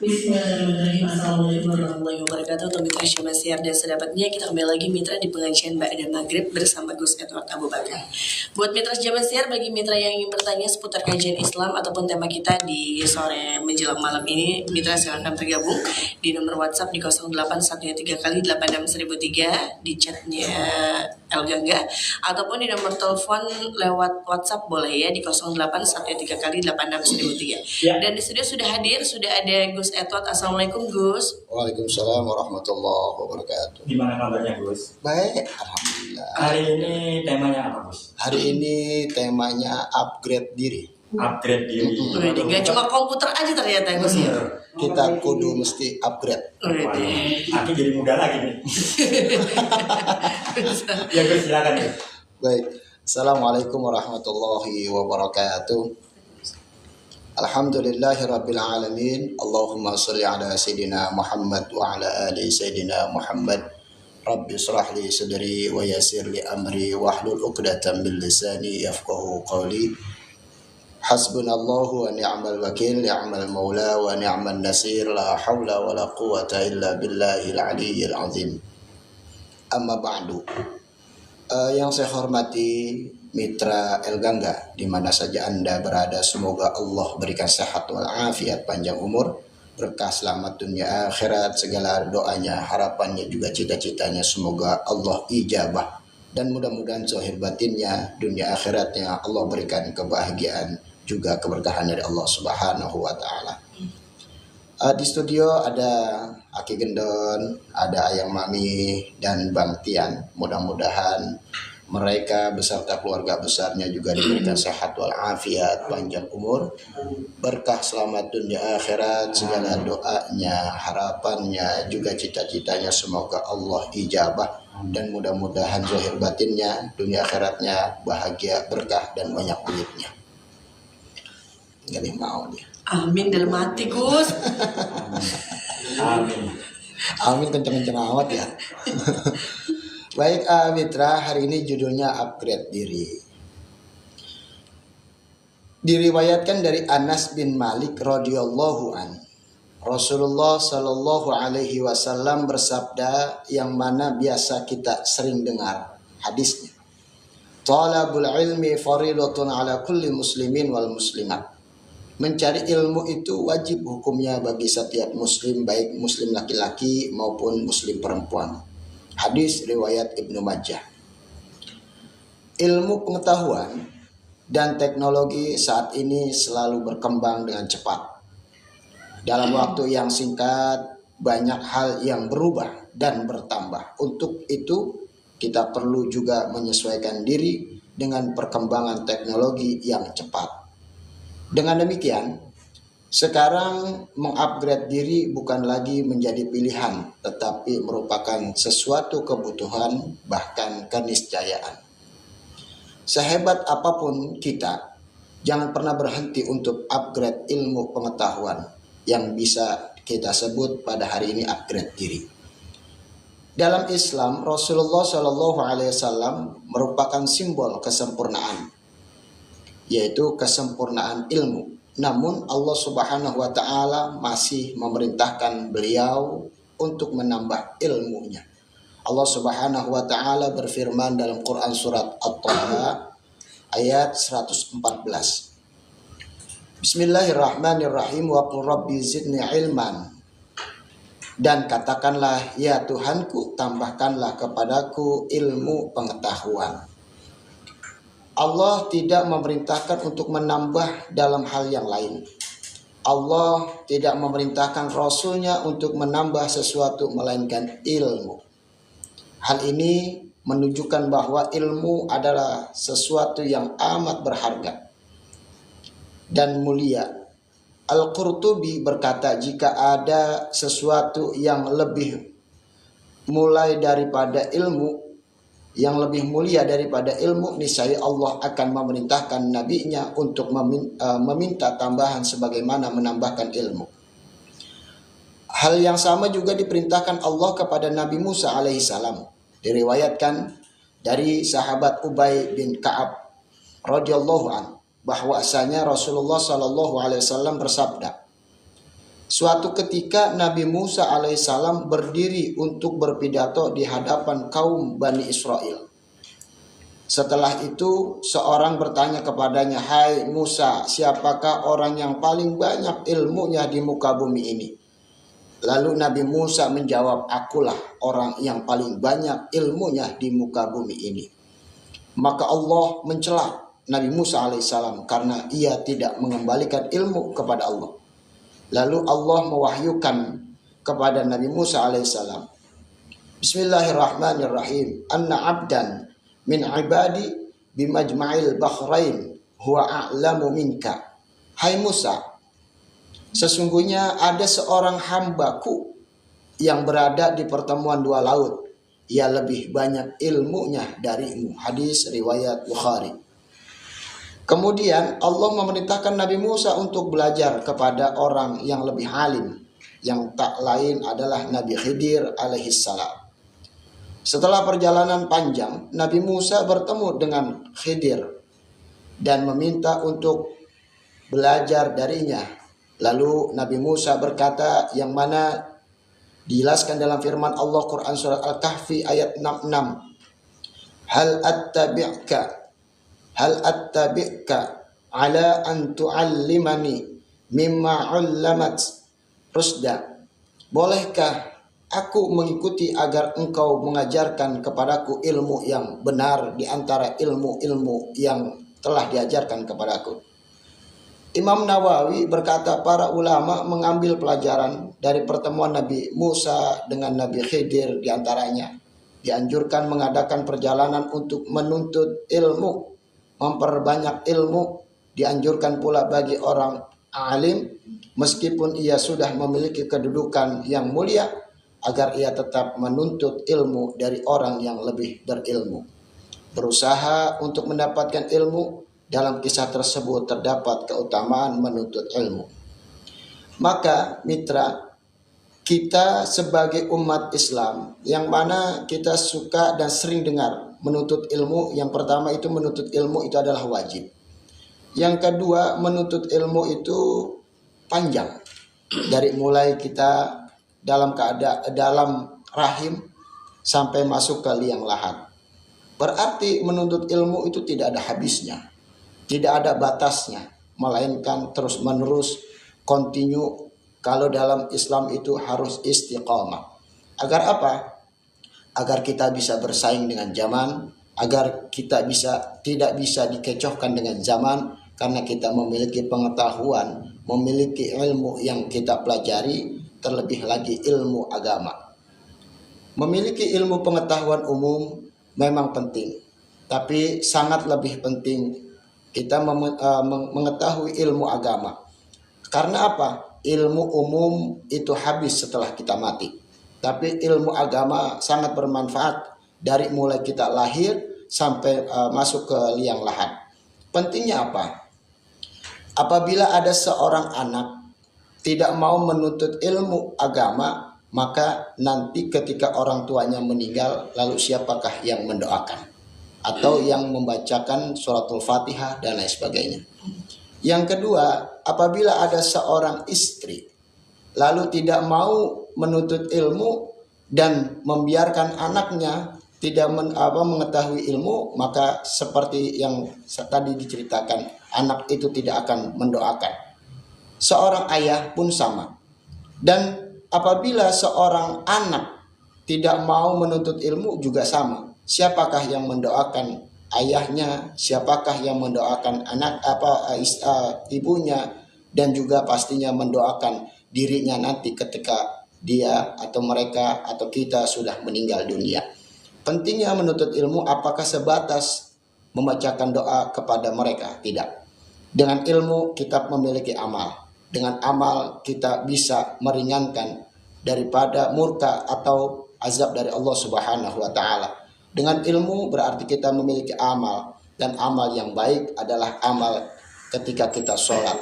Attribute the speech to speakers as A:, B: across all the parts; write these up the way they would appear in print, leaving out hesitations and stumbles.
A: Bismillahirrahmanirrahim. Assalamualaikum warahmatullahi wabarakatuh. Untuk mitra Syamasiar dan sedapat,nya kita kembali lagi mitra di pengajian Ba'da Maghrib bersama Gus Edward Abu Bakar. Buat mitra Syamasiar, bagi mitra yang ingin bertanya seputar kajian Islam ataupun tema kita di sore menjelang malam ini, mitra silakan bergabung di nomor WhatsApp di 0813 kali 86003 di chatnya El Gangga, ataupun di nomor telepon lewat WhatsApp boleh ya di 0813 kali 86003.
B: Ya.
A: Dan di studio sudah hadir, sudah ada Gus Edward. Assalamualaikum Gus.
C: Waalaikumsalam warahmatullahi wabarakatuh.
B: Gimana kabarnya Gus?
C: Baik, alhamdulillah.
B: Hari ini temanya apa Gus?
C: Hari ini temanya upgrade diri.
B: Upgrade diri.
A: Gak cuma komputer aja ternyata Gus ya.
C: Kita kudu mesti upgrade.
B: Waduh, Aki jadi muda lagi nih. Ya Gus, silakan Gus.
C: Baik. Assalamualaikum warahmatullahi wabarakatuh. Alhamdulillahirabbil alamin. Allahumma shalli ala sayidina Muhammad wa ala ali sayidina Muhammad. Rabbi shrah li sadri wa yassir li amri wahlul 'uqdatam min lisani yafqahu qawli. Hasbunallahu wa ni'mal wakil, ni'mal maula wa ni'man nasir, la haula wa la quwata illa billahil aliyyil azim. Amma ba'du. Yang saya hormati mitra El Gangga, di mana saja Anda berada, semoga Allah berikan sehat wal afiat, panjang umur, berkah selamat dunia akhirat, segala doanya, harapannya juga cita-citanya semoga Allah ijabah, dan mudah-mudahan zahir batinnya dunia akhiratnya Allah berikan kebahagiaan juga keberkahan dari Allah Subhanahu wa taala. Di studio ada Aki Gendon, ada Ayang Mami dan Bang Tian. Mudah-mudahan mereka beserta keluarga besarnya juga diberikan sehat wal afiat, panjang umur, berkah selamat dunia akhirat, segala doanya, harapannya, juga cita-citanya semoga Allah ijabah, dan mudah-mudahan zahir batinnya dunia akhiratnya bahagia, berkah, dan banyak duitnya. Gak mau dia.
A: Amin dalam hati Gus.
B: Amin.
C: Amin kenceng-kenceng amat ya. Baik mitra, hari ini judulnya upgrade diri. Diriwayatkan dari Anas bin Malik radhiyallahu an, Rasulullah shallallahu alaihi wasallam bersabda, yang mana biasa kita sering dengar hadisnya. Talabul ilmi faridatun ala kulli muslimin wal muslimat. Mencari ilmu itu wajib hukumnya bagi setiap muslim, baik muslim laki-laki maupun muslim perempuan. Hadis riwayat Ibnu Majah. Ilmu pengetahuan dan teknologi saat ini selalu berkembang dengan cepat. Dalam waktu yang singkat, banyak hal yang berubah dan bertambah. Untuk itu, kita perlu juga menyesuaikan diri dengan perkembangan teknologi yang cepat. Dengan demikian, sekarang mengupgrade diri bukan lagi menjadi pilihan, tetapi merupakan sesuatu kebutuhan, bahkan keniscayaan. Sehebat apapun kita, jangan pernah berhenti untuk upgrade ilmu pengetahuan yang bisa kita sebut pada hari ini upgrade diri. Dalam Islam, Rasulullah SAW merupakan simbol kesempurnaan, yaitu kesempurnaan ilmu. Namun Allah Subhanahu wa taala masih memerintahkan beliau untuk menambah ilmunya. Allah Subhanahu wa taala berfirman dalam Quran surat At-Taha ayat 114. Bismillahirrahmanirrahim, wa qul rabbi zidni ilman. Dan katakanlah, ya Tuhanku, tambahkanlah kepadaku ilmu pengetahuan. Allah tidak memerintahkan untuk menambah dalam hal yang lain. Allah tidak memerintahkan Rasulnya untuk menambah sesuatu melainkan ilmu. Hal ini menunjukkan bahwa ilmu adalah sesuatu yang amat berharga dan mulia. Al-Qurtubi berkata, jika ada sesuatu yang lebih mulai daripada ilmu, yang lebih mulia daripada ilmu, niscaya Allah akan memerintahkan nabinya untuk meminta tambahan sebagaimana menambahkan ilmu. Hal yang sama juga diperintahkan Allah kepada Nabi Musa alaihissalam. Diriwayatkan dari sahabat Ubay bin Ka'ab radhiyallahu an, bahwasanya Rasulullah sallallahu alaihi wasallam bersabda, Suatu ketika Nabi Musa alaihissalam berdiri untuk berpidato di hadapan kaum Bani Israel. Setelah itu seorang bertanya kepadanya, "Hai Musa, siapakah orang yang paling banyak ilmunya di muka bumi ini?" Lalu Nabi Musa menjawab, "Akulah orang yang paling banyak ilmunya di muka bumi ini." Maka Allah mencela Nabi Musa alaihissalam karena ia tidak mengembalikan ilmu kepada Allah. Lalu Allah mewahyukan kepada Nabi Musa alaihissalam, "Bismillahirrahmanirrahim. Anna abdan min ibadi bimajma'il bahrain huwa a'lamu minka." Hai Musa, sesungguhnya ada seorang hambaku yang berada di pertemuan dua laut. Ia lebih banyak ilmunya darimu. Hadis riwayat Bukhari. Kemudian Allah memerintahkan Nabi Musa untuk belajar kepada orang yang lebih alim, yang tak lain adalah Nabi Khidir alaihissalam. Setelah perjalanan panjang, Nabi Musa bertemu dengan Khidir dan meminta untuk belajar darinya. Lalu Nabi Musa berkata, yang mana dijelaskan dalam firman Allah Quran surat Al-Kahfi ayat 66. Hal attabi'ka ala an tu'allimani mimma 'allamat rusda. Bolehkah aku mengikuti agar engkau mengajarkan kepadaku ilmu yang benar di antara ilmu-ilmu yang telah diajarkan kepadaku? Imam Nawawi berkata, para ulama mengambil pelajaran dari pertemuan Nabi Musa dengan Nabi Khidir. Di antaranya dianjurkan mengadakan perjalanan untuk menuntut ilmu, memperbanyak ilmu. Dianjurkan pula bagi orang alim, meskipun ia sudah memiliki kedudukan yang mulia, agar ia tetap menuntut ilmu dari orang yang lebih berilmu. Berusaha untuk mendapatkan ilmu. Dalam kisah tersebut terdapat keutamaan menuntut ilmu. Maka mitra, kita sebagai umat Islam, yang mana kita suka dan sering dengar menuntut ilmu. Yang pertama itu menuntut ilmu itu adalah wajib. Yang kedua, menuntut ilmu itu panjang. Dari mulai kita dalam rahim sampai masuk ke liang lahat. Berarti menuntut ilmu itu tidak ada habisnya. Tidak ada batasnya, melainkan terus menerus, continue. Kalau dalam Islam itu harus istiqamah. Agar apa? Agar kita bisa bersaing dengan zaman, agar kita tidak bisa dikecohkan dengan zaman, karena kita memiliki pengetahuan, memiliki ilmu yang kita pelajari, terlebih lagi ilmu agama. Memiliki ilmu pengetahuan umum memang penting, tapi sangat lebih penting kita mengetahui ilmu agama. Karena apa? Ilmu umum itu habis setelah kita mati. Tapi ilmu agama sangat bermanfaat dari mulai kita lahir sampai masuk ke liang lahat. Pentingnya apa? Apabila ada seorang anak tidak mau menuntut ilmu agama, maka nanti ketika orang tuanya meninggal, lalu siapakah yang mendoakan? Atau yang membacakan suratul Fatihah dan lain sebagainya. Yang kedua, apabila ada seorang istri lalu tidak mau menuntut ilmu dan membiarkan anaknya tidak mengetahui ilmu, maka seperti yang tadi diceritakan, anak itu tidak akan mendoakan. Seorang ayah pun sama. Dan apabila seorang anak tidak mau menuntut ilmu juga sama. Siapakah yang mendoakan ayahnya, siapakah yang mendoakan ibunya, dan juga pastinya mendoakan dirinya nanti ketika dia atau mereka atau kita sudah meninggal dunia. Pentingnya menuntut ilmu apakah sebatas membacakan doa kepada mereka? Tidak. Dengan ilmu kita memiliki amal. Dengan amal kita bisa meringankan daripada murka atau azab dari Allah Subhanahu wa taala. Dengan ilmu berarti kita memiliki amal, dan amal yang baik adalah amal ketika kita sholat.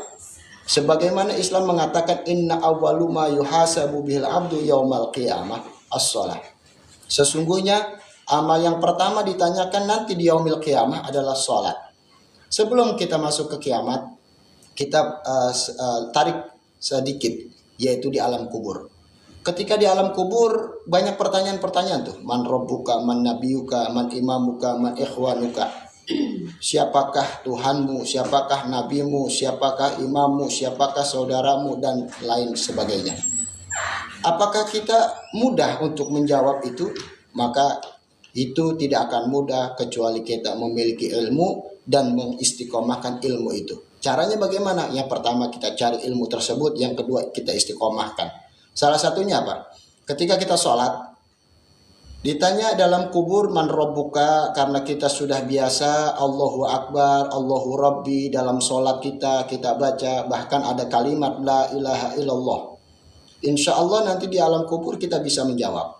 C: Sebagaimana Islam mengatakan, inna awwalu ma yuhasabu bihil abdu yaumal qiyamah as-sholat. Sesungguhnya amal yang pertama ditanyakan nanti di yaumil qiyamah adalah sholat. Sebelum kita masuk ke kiamat, kita tarik sedikit, yaitu di alam kubur. Ketika di alam kubur banyak pertanyaan-pertanyaan tuh, man rabbuka, man nabiyuka, man imamuka, man ikhwanuka. Siapakah Tuhanmu, siapakah nabimu, siapakah imammu, siapakah saudaramu, dan lain sebagainya. Apakah kita mudah untuk menjawab itu? Maka itu tidak akan mudah kecuali kita memiliki ilmu dan mengistiqomahkan ilmu itu. Caranya bagaimana? Yang pertama kita cari ilmu tersebut, yang kedua kita istiqomahkan. Salah satunya apa? Ketika kita sholat, ditanya dalam kubur man rabbuka, karena kita sudah biasa Allahu Akbar, Allahu Rabbi dalam sholat kita baca, bahkan ada kalimat la ilaha illallah. Insya Allah nanti di alam kubur kita bisa menjawab.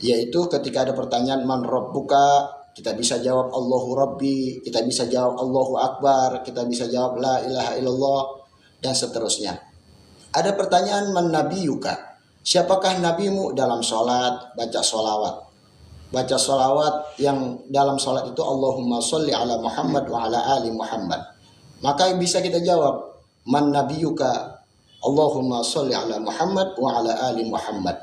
C: Yaitu ketika ada pertanyaan man rabbuka, kita bisa jawab Allahu Rabbi, kita bisa jawab Allahu Akbar, kita bisa jawab la ilaha illallah, dan seterusnya. Ada pertanyaan man nabiyuka, siapakah nabimu dalam sholat, baca sholawat. Baca sholawat yang dalam sholat itu Allahumma sholli ala Muhammad wa ala ali Muhammad. Maka bisa kita jawab man nabiyuka, Allahumma sholli ala Muhammad wa ala ali Muhammad.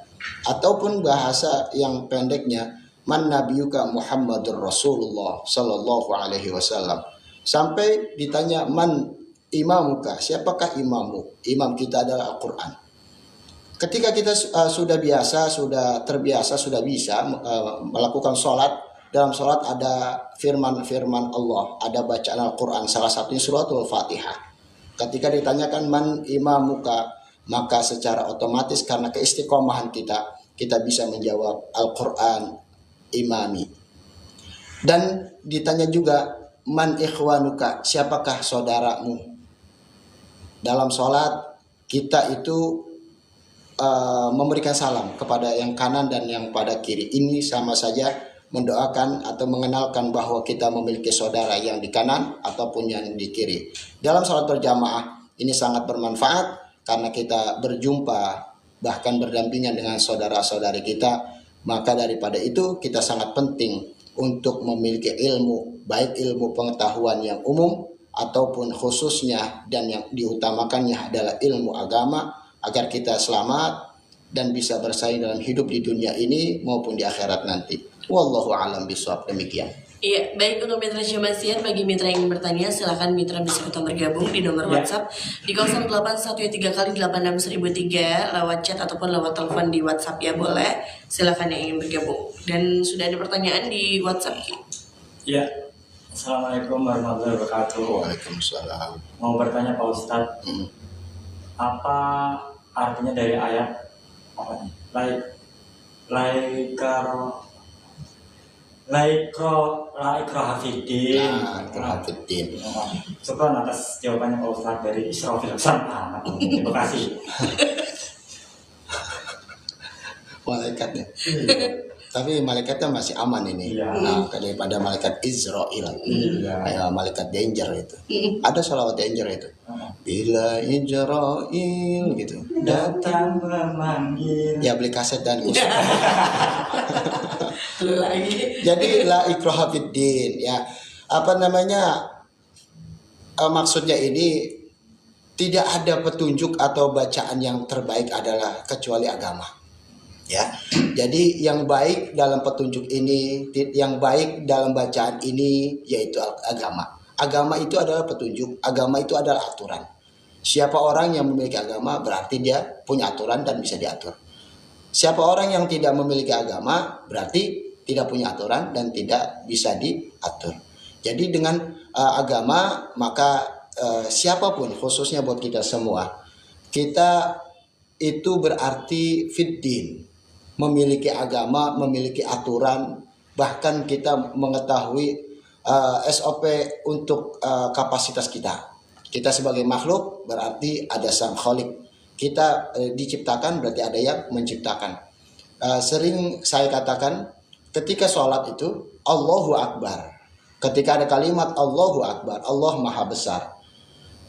C: Ataupun bahasa yang pendeknya man nabiyuka Muhammadur Rasulullah sallallahu alaihi wasallam. Sampai ditanya man imamuka, siapakah imammu? Imam kita adalah Al-Quran. Ketika kita sudah biasa, sudah terbiasa, sudah bisa melakukan sholat, dalam sholat ada firman-firman Allah, ada bacaan Al-Quran, salah satunya suratul Fatihah. Ketika ditanyakan man imamuka, maka secara otomatis karena keistiqomahan kita bisa menjawab Al-Quran imami. Dan ditanya juga man ikhwanuka, siapakah saudaramu? Dalam sholat kita itu memberikan salam kepada yang kanan dan yang pada kiri. Ini sama saja mendoakan atau mengenalkan bahwa kita memiliki saudara yang di kanan ataupun yang di kiri. Dalam sholat berjamaah ini sangat bermanfaat karena kita berjumpa bahkan berdampingan dengan saudara-saudari kita. Maka daripada itu kita sangat penting untuk memiliki ilmu, baik ilmu pengetahuan yang umum ataupun khususnya dan yang diutamakannya adalah ilmu agama, agar kita selamat dan bisa bersaing dalam hidup di dunia ini maupun di akhirat nanti. Wallahu a'lam bishawab. Demikian.
A: Iya, baik untuk mitra Syamasian, bagi mitra yang ingin bertanya, silakan mitra bisa kita bergabung di nomor WhatsApp di 0813 kali 86003 lewat chat ataupun lewat telepon di WhatsApp ya, boleh. Silakan yang ingin bergabung. Dan sudah ada pertanyaan di WhatsApp.
B: Ya. Assalamualaikum warahmatullahi wabarakatuh.
C: Waalaikumsalam.
B: Mau bertanya Pak Ustadz, apa artinya dari ayat apa nih? Laikro hafidin.
C: Hafidin.
B: Syukran atas jawabannya Pak Ustadz dari Israfil Hasan. Terima kasih.
C: Malaikatnya. Tapi malaikatnya masih aman ini.
B: Iya.
C: Nah, daripada malaikat Israel.
B: Iya.
C: Malaikat danger itu. Ada sholawat danger itu. Bila Israel gitu.
B: Datang memanggil.
C: Ya beli kaset dan khusus.
A: Lagi.
C: Jadi la ikraha fiddin ya. Apa namanya? Maksudnya ini tidak ada petunjuk atau bacaan yang terbaik adalah kecuali agama. Ya, jadi yang baik dalam petunjuk ini, yang baik dalam bacaan ini yaitu agama. Agama itu adalah petunjuk, agama itu adalah aturan. Siapa orang yang memiliki agama berarti dia punya aturan dan bisa diatur. Siapa orang yang tidak memiliki agama berarti tidak punya aturan dan tidak bisa diatur. Jadi dengan agama maka siapapun, khususnya buat kita semua, kita itu berarti fiddin, memiliki agama, memiliki aturan, bahkan kita mengetahui SOP untuk kapasitas kita. Kita sebagai makhluk berarti ada sang khalik. Kita diciptakan berarti ada yang menciptakan. Sering saya katakan ketika sholat itu Allahu Akbar. Ketika ada kalimat Allahu Akbar, Allah Maha Besar,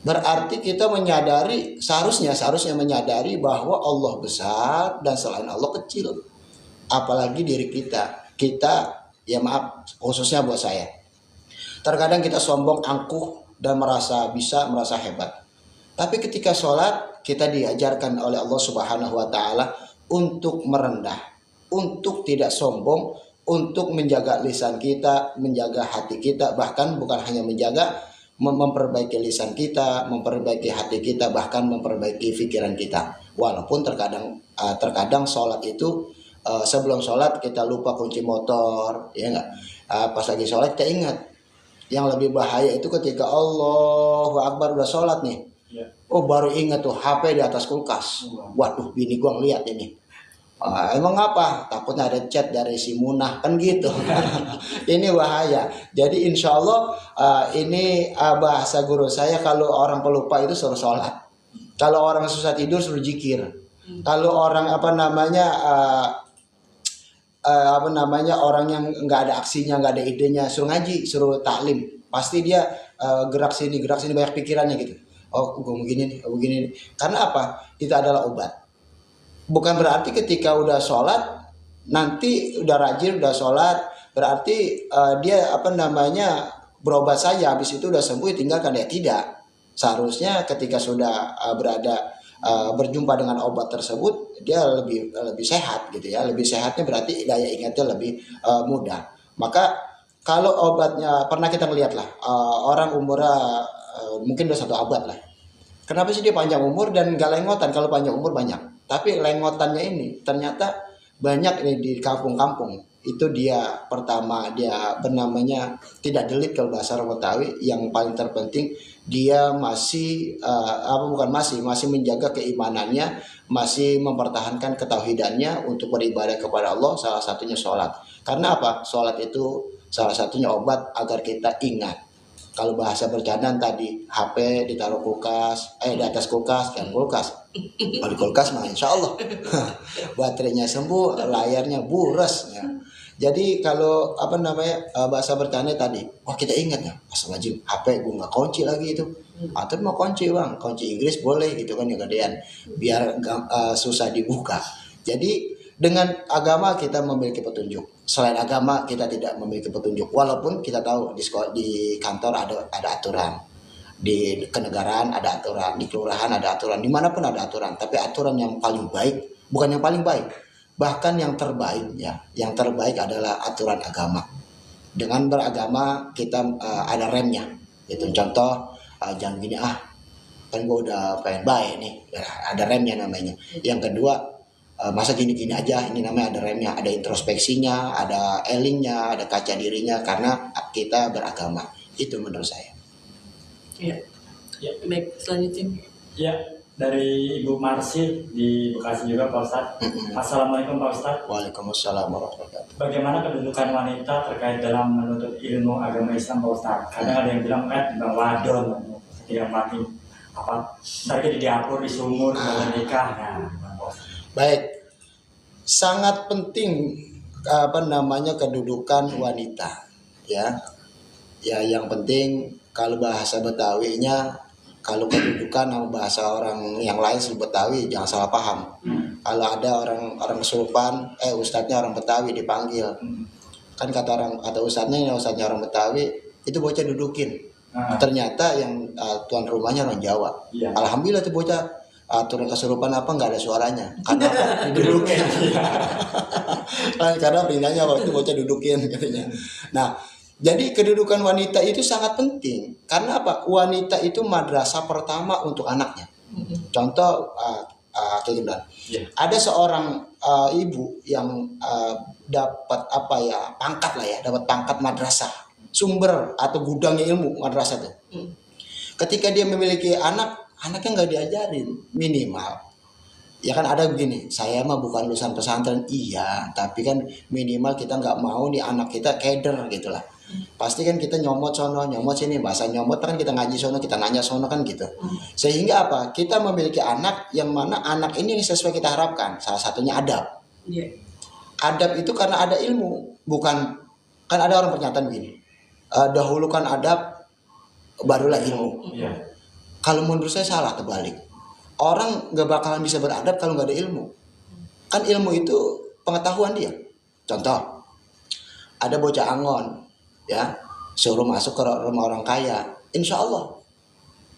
C: berarti kita menyadari, seharusnya menyadari bahwa Allah besar dan selain Allah kecil. Apalagi diri kita. Kita, ya maaf, khususnya buat saya. Terkadang kita sombong, angkuh, dan merasa bisa, merasa hebat. Tapi ketika sholat, kita diajarkan oleh Allah Subhanahu wa taala untuk merendah, untuk tidak sombong, untuk menjaga lisan kita, menjaga hati kita, bahkan bukan hanya menjaga, memperbaiki lisan kita, memperbaiki hati kita, bahkan memperbaiki pikiran kita. Walaupun terkadang sholat itu sebelum sholat kita lupa kunci motor, ya enggak. Pas lagi sholat kita ingat. Yang lebih bahaya itu ketika Allahu Akbar udah sholat nih.
B: Ya.
C: Oh baru ingat tuh HP di atas kulkas. Waduh, bini gua ngeliat ini. Emang apa? Takutnya ada chat dari si Munah kan gitu. Ini bahaya. Jadi insya Allah ini bahasa guru saya, kalau orang pelupa itu suruh sholat. Kalau orang susah tidur suruh zikir. Kalau orang orang yang nggak ada aksinya, nggak ada idenya, suruh ngaji, suruh taklim. Pasti dia gerak sini banyak pikirannya gitu. Oh, gue begini nih, begini nih. Karena apa? Itu adalah obat. Bukan berarti ketika udah sholat, nanti udah rajin, udah sholat, berarti dia berobat saja, habis itu udah sembuh tinggalkan, ya tidak. Seharusnya ketika sudah berjumpa dengan obat tersebut, dia lebih sehat gitu ya. Lebih sehatnya berarti daya ingatnya lebih mudah. Maka kalau obatnya, pernah kita melihat lah orang umurnya mungkin udah 1 abad lah. Kenapa sih dia panjang umur dan gak lengotan? Kalau panjang umur banyak, tapi lengotannya ini ternyata banyak ini di kampung-kampung. Itu dia pertama, dia tidak delit kalau bahasa orang Betawi. Yang paling terpenting dia masih masih menjaga keimanannya, masih mempertahankan ketauhidannya untuk beribadah kepada Allah, salah satunya sholat. Karena apa? Sholat itu salah satunya obat agar kita ingat. Kalau bahasa bercandaan tadi, HP ditaruh di atas kulkas, kan kulkas. Kalau di kulkas mah insya Allah baterainya sembuh, layarnya buras ya. Jadi kalau bahasa bercanda tadi, wah kita ingat ya, asal wajib HP gue nggak kunci lagi itu. Atau mau kunci bang, kunci Inggris boleh gitu kan, yang gedean, biar susah dibuka. Jadi dengan agama kita memiliki petunjuk. Selain agama kita tidak memiliki petunjuk. Walaupun kita tahu di kantor ada aturan, di kenegaraan ada aturan, di kelurahan ada aturan, dimanapun ada aturan. Tapi aturan yang paling baik, bukan yang paling baik, bahkan yang terbaik ya. Yang terbaik adalah aturan agama. Dengan beragama kita ada remnya. Itu contoh, jangan gini kan gue udah pengen baik nih, ada remnya namanya. Yang kedua, masa gini-gini aja, ini namanya ada remnya, ada introspeksinya, ada elingnya, ada kaca dirinya, karena kita beragama. Itu menurut saya.
A: Ya. Baik, selanjutnya.
B: Ya, dari Ibu Marsi di Bekasi juga Pak Ustadz. Assalamualaikum Pak Ustadz.
C: Waalaikumsalam warahmatullahi wabarakatuh.
B: Bagaimana kedudukan wanita terkait dalam menuntut ilmu agama Islam Pak Ustadz? Kadang ada yang bilang di bang wadon, tidak mati ntar jadi dapur, di sumur, nikah.
C: Baik, sangat penting kedudukan wanita ya. Ya yang penting kalau bahasa Betawinya, kalau kedudukan sama bahasa orang yang lain sebut Betawi jangan salah paham. Kalau ada orang kesurupan, ustadznya orang Betawi dipanggil. Kan kata ustadznya orang Betawi, itu bocah dudukin. Ternyata yang tuan rumahnya orang Jawa. Ya. Alhamdulillah tuh bocah turun kesurupan nggak ada suaranya, karena didudukin. Karena perintahnya waktu bocah dudukin katanya. Nah, jadi kedudukan wanita itu sangat penting. Karena apa? Wanita itu madrasah pertama untuk anaknya. Contoh ada seorang ibu yang dapat dapat pangkat madrasah, sumber atau gudangnya ilmu madrasah tuh. Ketika dia memiliki anaknya nggak diajarin minimal. Ya kan ada begini, saya mah bukan lulusan pesantren, iya, tapi kan minimal kita nggak mau nih anak kita keder gitu lah. Pasti kan kita nyomot sono, nyomot sini, bahasa nyomot kan kita ngaji sono, kita nanya sono kan gitu. Sehingga apa? Kita memiliki anak yang mana anak ini sesuai kita harapkan. Salah satunya adab. Adab itu karena ada ilmu, bukan kan ada orang pernyataan begini. Dahulukan adab, barulah ilmu. Kalau menurut saya salah, terbalik. Orang gak bakalan bisa beradab kalau gak ada ilmu. Kan ilmu itu pengetahuan dia. Contoh, ada bocah Angon, ya, suruh masuk ke rumah orang kaya, insya Allah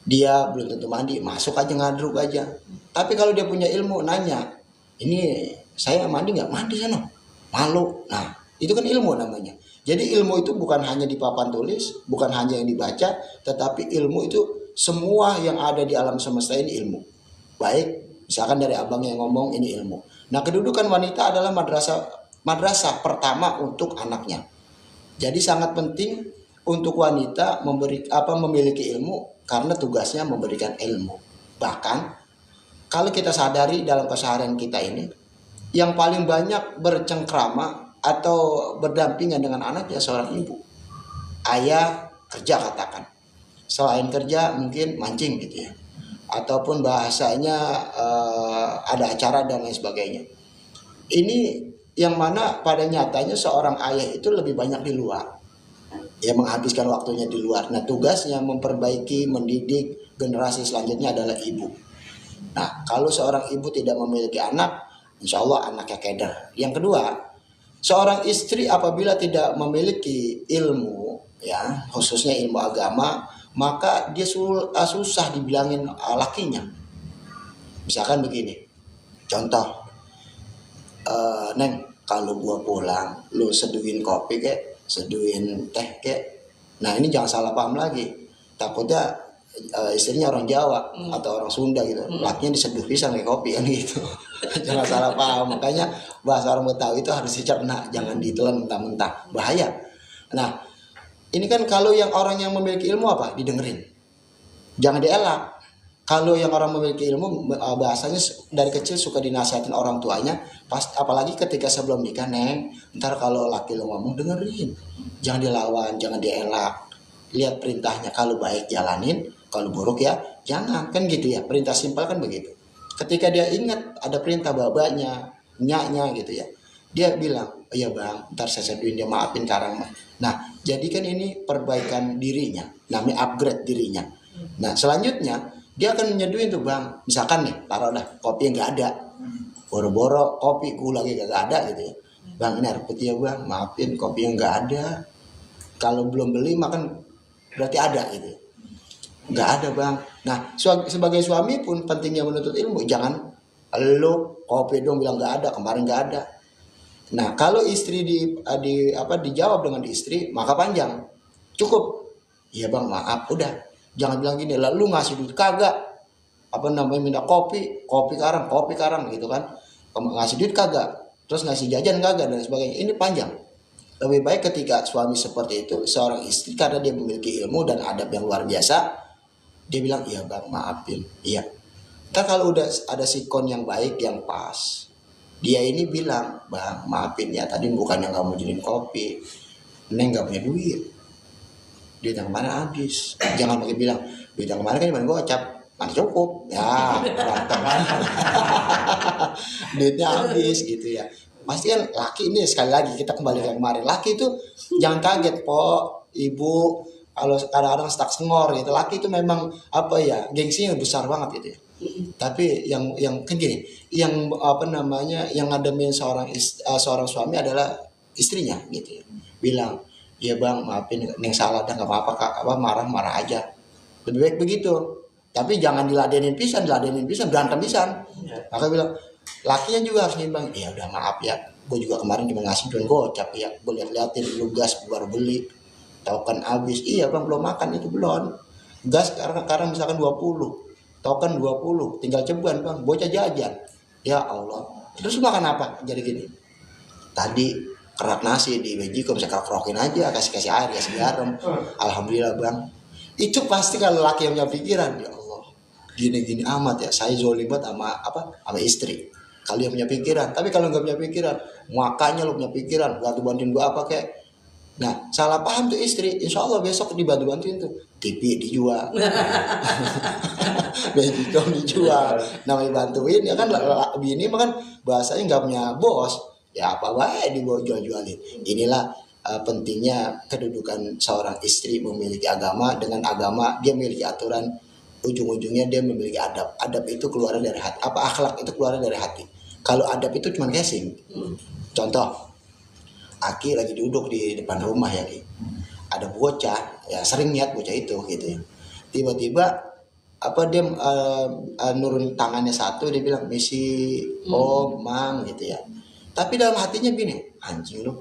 C: Dia belum tentu mandi, masuk aja ngadruk aja. Tapi kalau dia punya ilmu, nanya, ini saya mandi nggak? Mandi sana, malu. Nah, itu kan ilmu namanya. Jadi ilmu itu bukan hanya di papan tulis, bukan hanya yang dibaca, tetapi ilmu itu semua yang ada di alam semesta ini ilmu. Baik, misalkan dari abang yang ngomong ini ilmu. Nah, kedudukan wanita adalah madrasah pertama untuk anaknya. Jadi sangat penting untuk wanita memiliki ilmu karena tugasnya memberikan ilmu. Bahkan kalau kita sadari dalam keseharian kita ini, yang paling banyak bercengkrama atau berdampingan dengan anak ya seorang ibu. Ayah kerja katakan. Selain kerja mungkin mancing gitu ya. Ataupun bahasanya ada acara dan lain sebagainya. Ini yang mana pada nyatanya seorang ayah itu lebih banyak di luar. Ya menghabiskan waktunya di luar. Nah tugasnya memperbaiki, mendidik generasi selanjutnya adalah ibu. Nah kalau seorang ibu tidak memiliki anak, insya Allah anaknya keder. Yang kedua, seorang istri apabila tidak memiliki ilmu, ya khususnya ilmu agama, maka dia susah dibilangin lakinya. Misalkan begini, contoh, Neng, kalau gua pulang, lu seduhin kopi kek, seduhin teh kek. Nah ini jangan salah paham lagi. Takutnya istrinya orang Jawa atau orang Sunda gitu, lakinya diseduh pisang kayak kopi kan gitu. Jangan salah paham. Makanya bahasa orang Betawi itu harus dicerna, jangan ditelan mentah-mentah, bahaya. Nah ini kan kalau yang orang yang memiliki ilmu apa? Didengerin, jangan dielak. Kalau yang orang memiliki ilmu bahasanya dari kecil suka dinasihatin orang tuanya, apalagi ketika sebelum nikah, Neng, ntar kalau laki lo ngomong dengerin, jangan dilawan, jangan dielak, lihat perintahnya, kalau baik jalanin, kalau buruk ya jangan, kan gitu ya, perintah simpel kan begitu. Ketika dia ingat ada perintah babanya, nyaknya gitu ya, dia bilang, oh, iya bang, ntar saya seduin, dia maafin karang. Nah jadikan ini perbaikan dirinya, namanya upgrade dirinya. Nah selanjutnya dia akan menyeduhin tuh bang, misalkan nih taruh dah kopi yang nggak ada, boro-boro kopi gula lagi gak ada gitu ya, bang ini air putih ya bang, maafin kopi yang nggak ada, kalau belum beli makan berarti ada gitu, nggak ada bang. Nah sebagai suami pun pentingnya menuntut ilmu, jangan lu kopi dong bilang nggak ada, kemarin nggak ada. Nah kalau istri dijawab dengan istri, maka panjang, cukup, iya bang maaf, udah. Jangan bilang gini, lalu ngasih duit kagak, minta kopi karang gitu kan, ngasih duit kagak, terus ngasih jajan kagak dan sebagainya. Ini panjang. Lebih baik ketika suami seperti itu, seorang istri karena dia memiliki ilmu dan adab yang luar biasa, dia bilang iya bang maafin, iya. Ntar kalau udah ada sikon yang baik yang pas, dia ini bilang bang maafin ya, tadi bukan yang nggak mau jadiin kopi, Neng nggak punya duit. Duit yang kemana habis? Jangan pakai bilang duit yang kemana kan cuma gocap, mana cukup ya, berantem kan. Duitnya habis gitu ya. Pasti kan laki ini, sekali lagi kita kembali ke kemarin, laki itu jangan kaget po ibu kalau kadang-kadang stuck sengor gitu. Laki itu memang gengsinya besar banget gitu ya. Tapi yang kan gini, yang yang ngademin seorang suami adalah istrinya gitu ya. Bilang iya bang maafin yang salah, dah nggak apa-apa kak, marah aja, lebih baik begitu. Tapi jangan diladenin pisan berantem pisan. Maka bilang lakinya juga harus nimbang, iya udah maaf ya, gue juga kemarin cuma ngasih duit gocap ya, gue liatin lu gas baru beli, token habis, iya bang belum makan itu belum, gas sekarang misalkan 20, token 20, tinggal ceban bang, bocah jajan, ya Allah, terus makan apa? Jadi gini, tadi kerak nasi di Mejikom, saya kerokin aja, kasih air, kasih garam, alhamdulillah bang. Itu pasti kalau laki yang punya pikiran, ya Allah, gini amat ya, saya zolimat sama istri. Kalau yang punya pikiran, tapi kalau nggak punya pikiran, makanya lo punya pikiran, bantuin gua apa kek. Nah salah paham tuh istri, insya Allah besok dibantuin tuh, TV dijual, Mejikom dijual, namanya bantuin ya kan. Bini mah kan bahasanya nggak punya bos. Ya apa baik dibawa jualin. Inilah pentingnya kedudukan seorang istri memiliki agama. Dengan agama dia memiliki aturan, ujung-ujungnya dia memiliki adab. Adab itu keluar dari hati. Akhlak itu keluar dari hati. Kalau adab itu cuma casing. Contoh, Aki lagi duduk di depan rumah ya Ki. Ada bocah, ya sering lihat bocah itu gitu ya. Tiba-tiba dia nurun tangannya satu, dia bilang misi om mang gitu ya. Tapi dalam hatinya gini, anjing lu,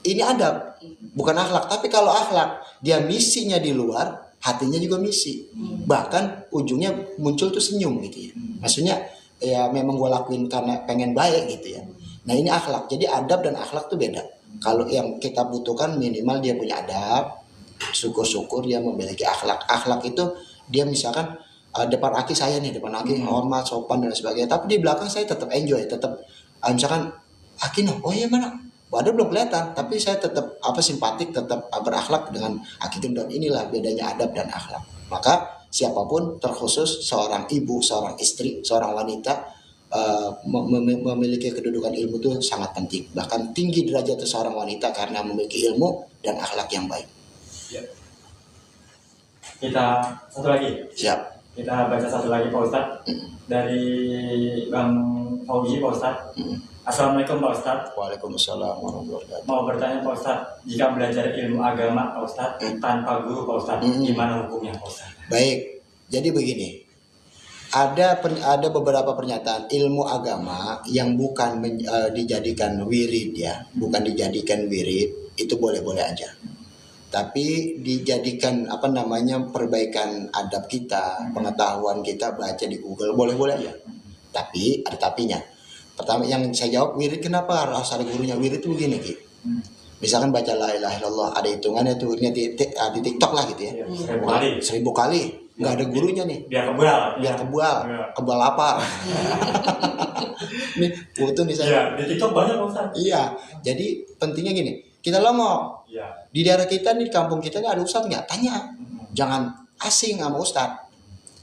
C: ini adab bukan akhlak. Tapi kalau akhlak, dia misinya di luar, hatinya juga misi, bahkan ujungnya muncul tuh senyum gitu ya. Maksudnya ya memang gue lakuin karena pengen baik gitu ya. Nah ini akhlak. Jadi adab dan akhlak tuh beda. Kalau yang kita butuhkan minimal dia punya adab, syukur-syukur dia memiliki akhlak. Akhlak itu dia misalkan depan aki saya nih, depan aki hormat, sopan dan sebagainya. Tapi di belakang saya tetap enjoy, tetap misalkan aki no, oh iya mana? Waduh belum kelihatan, tapi saya tetap simpatik, tetap berakhlak dengan aki itu. Dan inilah bedanya adab dan akhlak. Maka siapapun, terkhusus seorang ibu, seorang istri, seorang wanita, memiliki kedudukan ilmu itu sangat penting. Bahkan tinggi derajat seorang wanita karena memiliki ilmu dan akhlak yang baik.
B: Kita satu lagi.
C: Siap.
B: Kita baca satu lagi Pak Ustadz dari Bang Fauzi Pak Ustadz. Assalamualaikum Pak Ustadz.
C: Waalaikumsalam warahmatullahi wabarakatuh.
B: Mau bertanya Pak Ustadz, jika belajar ilmu agama Pak Ustadz tanpa guru Pak Ustadz, gimana hukumnya Pak Ustadz?
C: Baik, jadi begini. Ada beberapa pernyataan ilmu agama yang bukan dijadikan wirid ya, bukan dijadikan wirid, itu boleh-boleh aja. Tapi dijadikan perbaikan adab kita, pengetahuan kita, baca di Google, boleh-boleh aja. Tapi ada tapinya. Pertama yang saya jawab, wirid kenapa harus ada gurunya? Wirid itu begini Ki. Misalkan baca la ilaha illallah, ada hitungannya tuh di TikTok lah gitu ya. 1000 kali. Nggak ada gurunya nih.
B: Biar kebal.
C: Kebal lapar. Nih, butuh nih saya.
B: Iya, di TikTok banyak Pak Ustadz.
C: Iya, jadi pentingnya gini, kita lomo.
B: Iya.
C: Di daerah kita nih, di kampung kita nih ada ustadz nggak? Tanya. Jangan asing sama ustadz.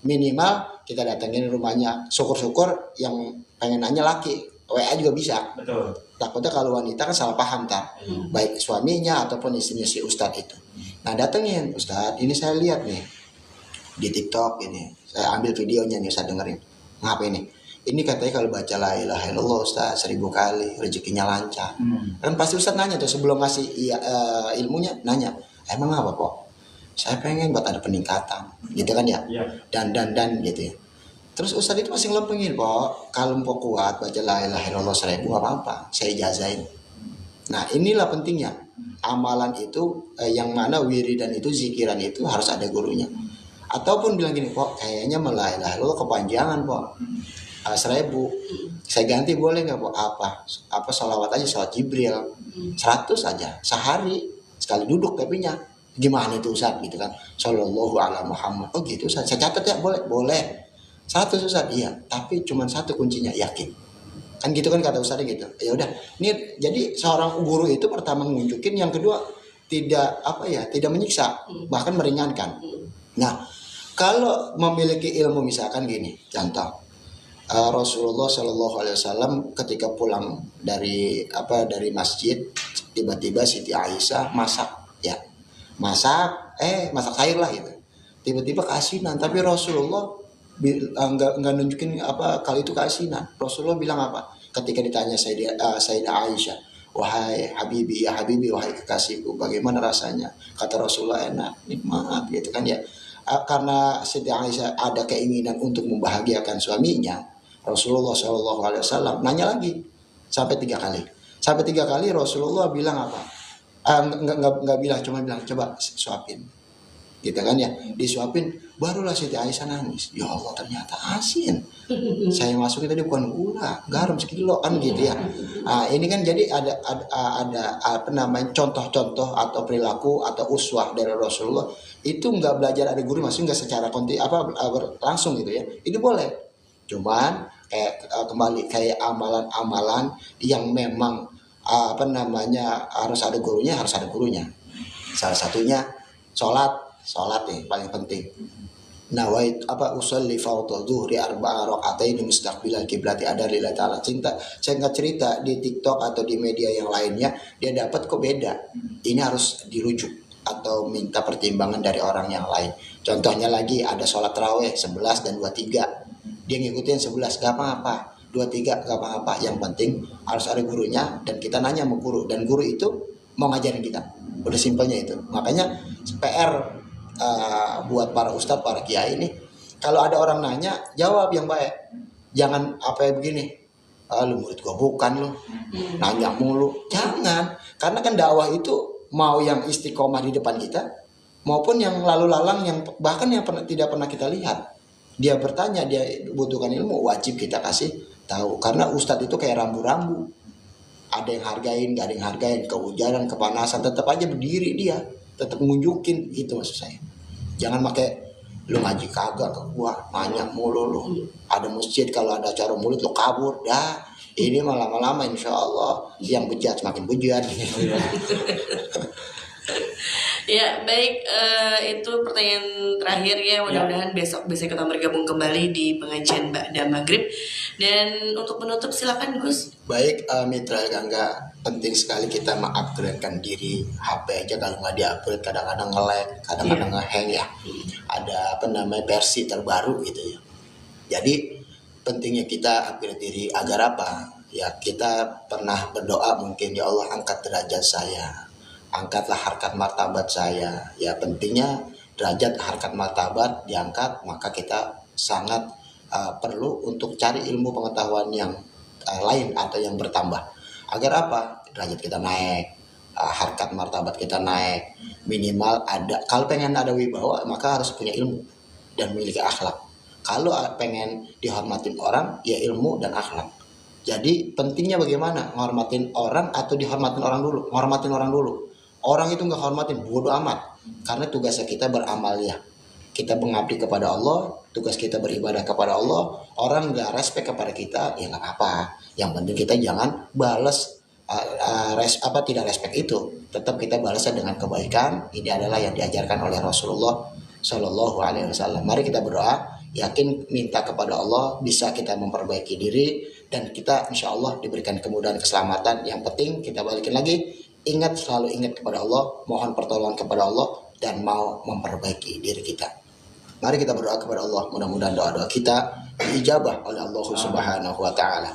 C: Minimal kita datengin rumahnya. Syukur-syukur yang pengen nanya laki, WA juga bisa.
B: Betul.
C: Takutnya kalau wanita kan salah paham baik suaminya ataupun istrinya si ustadz itu. Nah datengin, ustadz ini saya lihat nih di TikTok ini, saya ambil videonya nih, saya dengerin. Ngapain nih? Ini katanya kalau baca la ilaha illallah Ustaz 1000 kali rezekinya lancar. Kan pasti Ustaz nanya tuh sebelum ngasih ilmunya, nanya, emang apa kok? Saya pengen buat ada peningkatan, gitu kan ya? Dan gitu ya. Terus Ustaz itu masih ngelempengin, Pok. Kalau mau kuat baca la ilaha illallah 1000 apa-apa, saya ijazahin. Nah inilah pentingnya. Amalan itu yang mana wiridan itu, zikiran itu harus ada gurunya. Ataupun bilang gini, Pok, kayaknya la ilaha illallah kepanjangan, Pok. 1000 saya ganti boleh nggak Pok? Apa salawat aja, salawat Jibril 100 aja sehari sekali duduk. Tapi nya gimana itu Ustaz gitu kan, sallallahu ala Muhammad. Oh gitu Ustaz, saya catat ya, boleh 100 Ustaz. Iya, tapi cuma satu kuncinya, yakin kan gitu kan kata Ustaz gitu. Ya udah, ini jadi seorang guru itu pertama nunjukin, yang kedua tidak tidak menyiksa, bahkan meringankan. Nah kalau memiliki ilmu, misalkan gini contoh, Rasulullah Shallallahu Alaihi Wasallam ketika pulang dari masjid, tiba-tiba Siti Aisyah masak sayur lah gitu, tiba-tiba keasinan. Tapi Rasulullah nggak nunjukin kali itu keasinan. Rasulullah bilang apa ketika ditanya Sayyidah Aisyah, wahai Habibi, ya Habibi, wahai kekasihku, bagaimana rasanya? Kata Rasulullah, enak, nikmat gitu kan ya. Karena Siti Aisyah ada keinginan untuk membahagiakan suaminya, Rasulullah SAW nanya lagi sampai 3 kali. Sampai 3 kali Rasulullah bilang apa? Nggak bilang, cuma bilang coba suapin, gitu kan ya. Disuapin, barulah Siti Aisyah nangis. Ya Allah, ternyata asin. Saya masukin tadi bukan gula, garam sekilo kan gitu ya. Nah, ini kan jadi ada contoh-contoh atau perilaku atau uswah dari Rasulullah itu nggak belajar ada guru, maksudnya nggak secara langsung gitu ya. Ini boleh, cuman kembali kayak amalan-amalan yang memang harus ada gurunya, Salah satunya sholat nih paling penting. Nawait usolli fardhu dzuhri 4 rakaatain mustaqbilal kiblati ada lillahi ta'ala. Saya nggak cerita di TikTok atau di media yang lainnya, dia dapat kok beda. Ini harus dirujuk atau minta pertimbangan dari orang yang lain. Contohnya lagi ada sholat tarawih 11 dan 23. Dia ngikutin 11 gak apa-apa, 23 gak apa-apa. Yang penting harus ada gurunya dan kita nanya sama guru, dan guru itu mau ngajarin kita. Udah simpelnya itu. Makanya PR buat para ustadz, para kiai ini, Kalau ada orang nanya, jawab yang baik. Jangan apa ya begini, lu murid gua bukan lu, nanya mulu. Jangan, karena kan dakwah itu mau yang istiqomah di depan kita, maupun yang lalu lalang yang bahkan yang tidak pernah kita lihat. Dia bertanya, dia butuhkan ilmu, wajib kita kasih tahu. Karena ustadz itu kayak rambu-rambu. Ada yang hargain, gak ada yang hargain, kehujanan, kepanasan, tetap aja berdiri dia, tetap ngunjukin, itu maksud saya. Jangan pakai lu ngaji kagak ke gua, nanya mulu lu. Ada masjid kalau ada acara mulut lu kabur, dah. Ini mah lama-lama insya Allah yang bejat semakin bejat.
A: Ya baik, itu pertanyaan terakhir ya. Mudah-mudahan besok bisa kita bergabung kembali di pengajian Ba'da Maghrib. Dan untuk menutup silakan Gus.
C: Baik, Mitra Gangga, penting sekali kita mengupgradekan diri. HP aja kalau nggak di-upgrade kadang-kadang nge-lag, kadang-kadang nge-hang ya. Ada apa namanya versi terbaru gitu ya. Jadi pentingnya kita upgrade diri agar apa? Ya kita pernah berdoa mungkin, ya Allah angkat derajat saya, angkatlah harkat martabat saya. Ya pentingnya derajat harkat martabat diangkat, maka kita sangat perlu untuk cari ilmu pengetahuan yang lain atau yang bertambah. Agar apa? Derajat kita naik, harkat martabat kita naik. Minimal ada, kalau pengen ada wibawa maka harus punya ilmu dan memiliki akhlak. Kalau pengen dihormatin orang, ya ilmu dan akhlak. Jadi pentingnya bagaimana menghormatin orang atau dihormatin orang dulu. Menghormatin orang dulu. Orang itu nggak hormatin, bodoh amat. Karena tugasnya kita beramal ya. Kita mengabdi kepada Allah, tugas kita beribadah kepada Allah. Orang nggak respect kepada kita, ya nggak apa-apa. Yang penting kita jangan balas tidak respect itu. Tetap kita balasnya dengan kebaikan. Ini adalah yang diajarkan oleh Rasulullah Shallallahu Alaihi Wasallam. Mari kita berdoa, yakin minta kepada Allah, bisa kita memperbaiki diri dan kita insya Allah diberikan kemudahan keselamatan. Yang penting kita balikin lagi, selalu ingat kepada Allah, mohon pertolongan kepada Allah dan mau memperbaiki diri kita. Mari kita berdoa kepada Allah, mudah-mudahan doa-doa kita diijabah oleh Allah Subhanahu wa taala.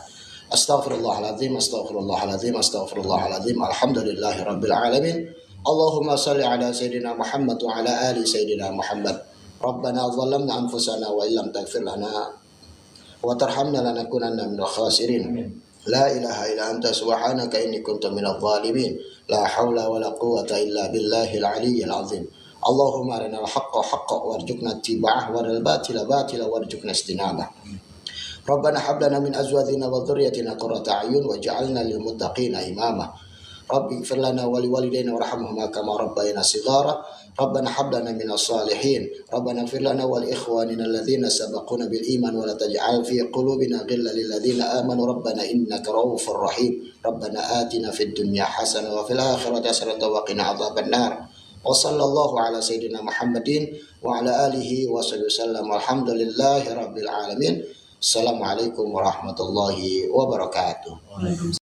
C: Astaghfirullahaladzim, astaghfirullahaladzim, astaghfirullahaladzim. Alhamdulillahirabbil alamin. Allahumma salli ala sayyidina Muhammad wa ala ali sayyidina Muhammad. Rabbana zalamna anfusana wa illam taghfir lana wa tarhamna lanakunanna minal khasirin. La ilaha illa anta subhanaka inni kuntu minadh dhalimin. La haula wa la quwwata illa billahil aliyyil azim. Allahumma arinal haqqa haqqan warzuqna ittiba'ah wa arinal batila batila warzuqna istinabah. Rabbana hab lana min azwajina wa dhurriyyatina qurrata a'yun waj'alna lil muttaqina imama. Rabbi ighfir lana wa liwalidayna warhamhuma kama rabbayana shighara. Rabbana hab lana minas salihin. Rabbana ighfir lana wa li ikhwanina alladhina sabaquna bil iman wa la taj'al fi qulubina ghillan lil ladzina amanu rabbana innaka ra'ufur rahim. Rabbana atina fid dunya hasanah wa fil akhirati hasanah wa qina adzaban nar. Wa sallallahu ala sayyidina Muhammadin wa ala alihi wa sallam. Alhamdulillahi rabbil alamin. Assalamualaikum warahmatullahi wabarakatuh.